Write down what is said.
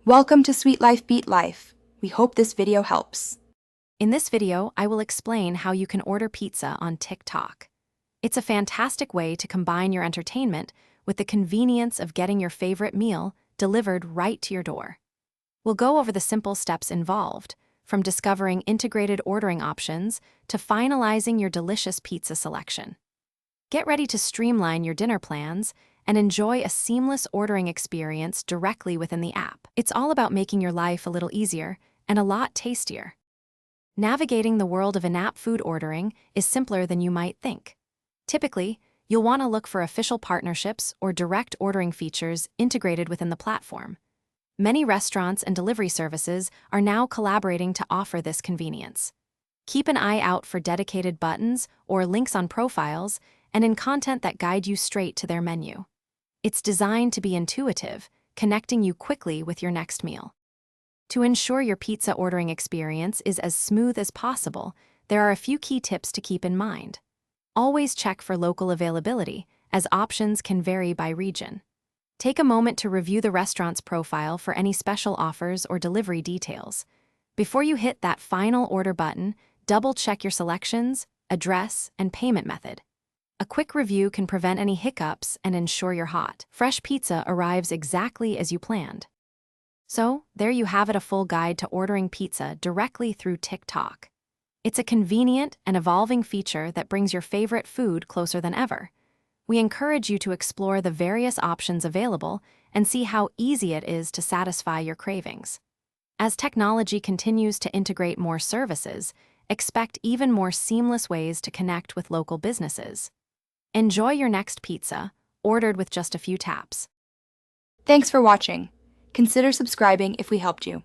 Welcome to Sweet Life Beat Life. We hope this video helps. In this video, I will explain how you can order pizza on TikTok. It's a fantastic way to combine your entertainment with the convenience of getting your favorite meal delivered right to your door. We'll go over the simple steps involved, from discovering integrated ordering options to finalizing your delicious pizza selection. Get ready to streamline your dinner plans and enjoy a seamless ordering experience directly within the app. It's all about making your life a little easier and a lot tastier. Navigating the world of in-app food ordering is simpler than you might think. Typically, you'll want to look for official partnerships or direct ordering features integrated within the platform. Many restaurants and delivery services are now collaborating to offer this convenience. Keep an eye out for dedicated buttons or links on profiles and in content that guide you straight to their menu. It's designed to be intuitive, connecting you quickly with your next meal. To ensure your pizza ordering experience is as smooth as possible, there are a few key tips to keep in mind. Always check for local availability, as options can vary by region. Take a moment to review the restaurant's profile for any special offers or delivery details. Before you hit that final order button, double-check your selections, address, and payment method. A quick review can prevent any hiccups and ensure your hot, fresh pizza arrives exactly as you planned. So, there you have it, a full guide to ordering pizza directly through TikTok. It's a convenient and evolving feature that brings your favorite food closer than ever. We encourage you to explore the various options available and see how easy it is to satisfy your cravings. As technology continues to integrate more services, expect even more seamless ways to connect with local businesses. Enjoy your next pizza, ordered with just a few taps. Thanks for watching. Consider subscribing if we helped you.